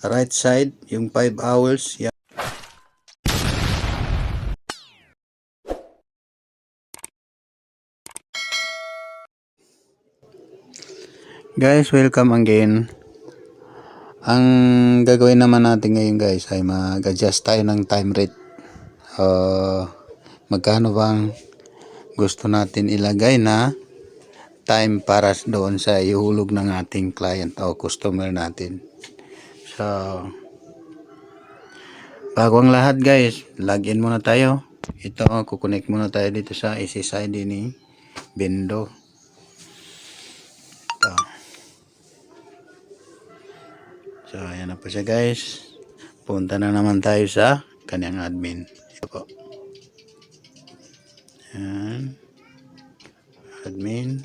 right side, yung 5 hours. Yan. Guys, welcome again. Ang gagawin naman natin ngayon guys ay mag-adjust tayo ng time rate. Magkano bang gusto natin ilagay na time para doon sa ihulog ng ating client o customer natin. So, bago ang lahat guys, login muna tayo. Ito, kukonect muna tayo dito sa SSID ni Bendo. Ito. So, ayan na po siya guys. Punta na naman tayo sa kanyang admin. Ito po. Ayan. Admin.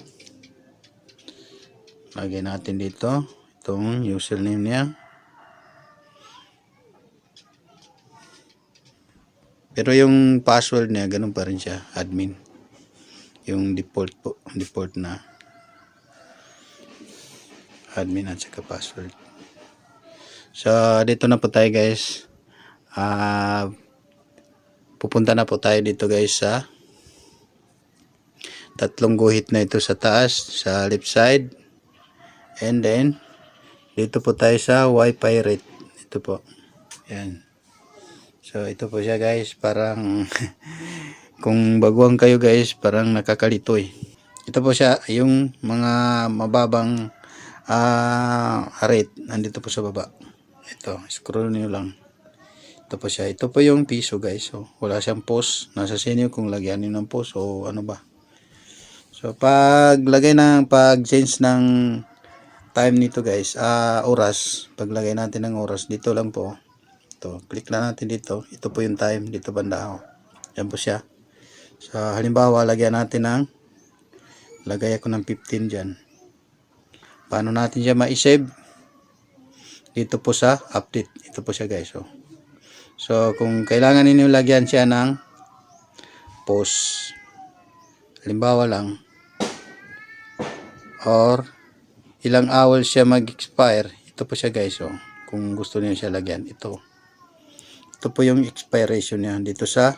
Lagyan natin dito itong username niya. Pero yung password niya, ganun pa rin siya, admin. Yung default po, default na admin at saka password. So, dito na po tayo guys. Pupunta na po tayo dito guys sa tatlong guhit na ito sa taas, sa left side. And then, dito po tayo sa Wi-Fi rate. Ito po. Yan. So, ito po siya guys. Parang, kung baguhan kayo guys, parang nakakalito eh. Ito po siya, yung mga mababang rate. Nandito po sa baba. Ito, scroll niyo lang. Ito po siya. Ito po yung piso guys. So, wala siyang post. Nasa sa inyo kung lagyan niyo ng post o ano ba. So, pag-change ng time nito guys, oras. Paglagay natin ng oras, dito lang po. Ito, click lang natin dito. Ito po yung time. Dito banda. Yan po siya. So, halimbawa, lagay ako ng 15 dyan. Paano natin siya ma-save? Dito po sa update. Ito po siya guys. So kung kailangan ninyo lagyan siya ng post, halimbawa lang, or ilang hours siya mag-expire, ito po siya guys. Kung gusto niyo siya lagyan, ito po yung expiration niya. Dito sa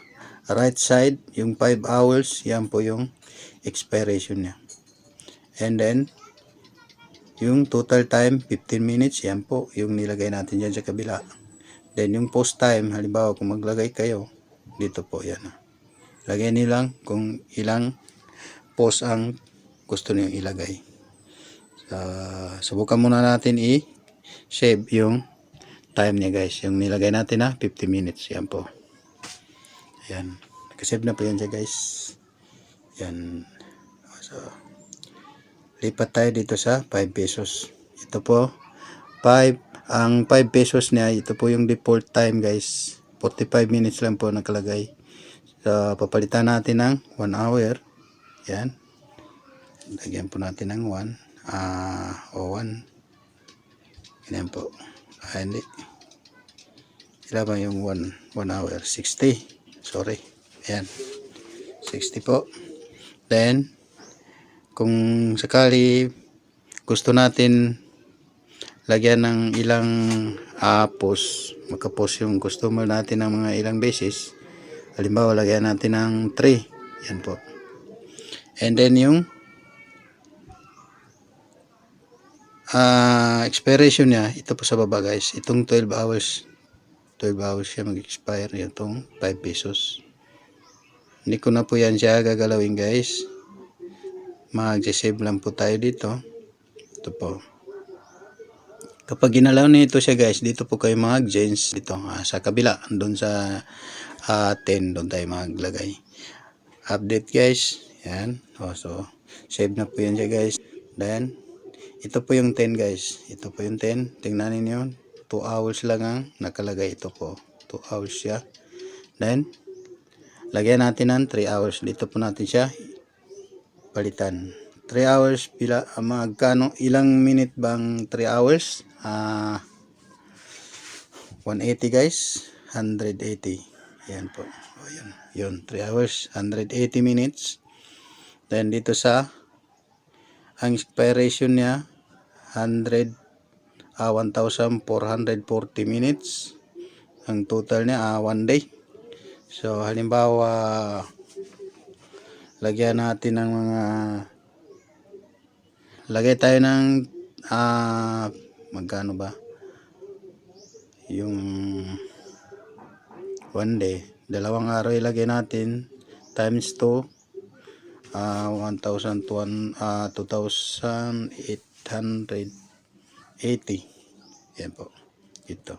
right side, yung 5 hours, yan po yung expiration niya. And then yung total time 15 minutes, yan po yung nilagay natin dyan sa kabila. Then yung post time, halimbawa kung maglagay kayo, dito po yan. Lagay nilang kung ilang post ang gusto niyo ilagay. Subukan muna natin i-save yung time niya guys. Yung nilagay natin na 50 minutes, yan po. Ayan. Nakasave na po yan siya guys. Yan. So, lipat tayo dito sa 5 pesos. Ito po, ang 5 pesos niya, ito po yung default time guys. 45 minutes lang po nakalagay. So, papalitan natin ng 1 hour. Yan. Lagyan po natin ng 1. O 1. Ganyan po. Hindi. Ilan ba yung 1 hour? 60. Sorry. Ayan. 60 po. Then, kung sakali gusto natin lagyan ng ilang post, makapost yung customer natin ng mga ilang beses, halimbawa lagyan natin ng 3, yan po. And then yung expiration niya, ito po sa baba guys, itong 12 hours siya mag-expire, itong 5 pesos. Hindi ko na po yan siya gagalawin guys. Mag-save lang po tayo dito. Ito po. Kapag ginalaw nito siya guys, dito po kayo mag-change dito sa kabila, doon sa 10, doon tayo maglagay. Update guys. Yan. So, save na po yan siya guys. Then, ito po yung 10 guys. Ito po yung 10. Tingnan ninyo. 2 hours lang ang nakalagay. Ito po. 2 hours siya. Then, lagyan natin ng 3 hours. Dito po natin siya palitan. 3 hours, magkano, ilang minute bang 3 hours? 180 guys. 180. Ayan po. Ayan. Yun, 3 hours, 180 minutes. Then dito ang expiration niya, 100 1,440 minutes. Ang total niya 1 day. So halimbawa lagyan natin ng mga lagay tayo ng magkano ba yung 1 day, 2 araw ilagay natin times 2, 2,880. Yan po, ito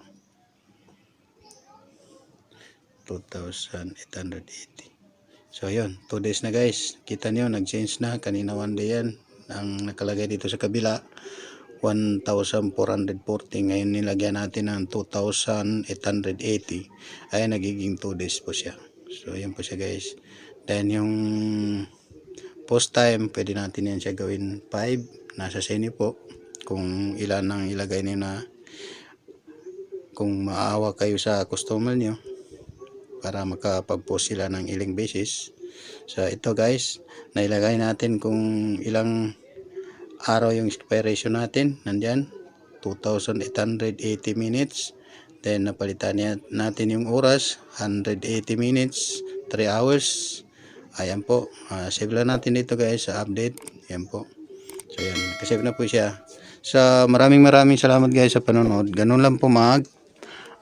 2,880. So yun, 2 days na guys. Kita niyo nag-change na. Kanina 1 day yan. Ang nakalagay dito sa kabila 1,440. Ngayon nilagyan natin ng 2,880. Ay nagiging 2 days po siya. So yun po siya guys. Then yung post time, pwede natin yan siya gawin 5. Nasa sa inyo po kung ilan ang ilagay niyo na, kung maawa kayo sa customer niyo para makapag-post sila ng ilang beses. So ito guys, nailagay natin kung ilang araw yung expiration natin. Nandyan 2,880 minutes. Then napalitan natin yung oras 180 minutes, 3 hours. Ayan po, save lang natin dito guys sa update. Ayan po. So yan, save na po siya. So maraming salamat guys sa panonood. Ganun lang po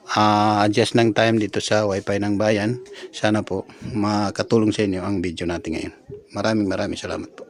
adjust ng time dito sa wifi ng bayan. Sana po makatulong sa inyo ang video natin ngayon. Maraming salamat po.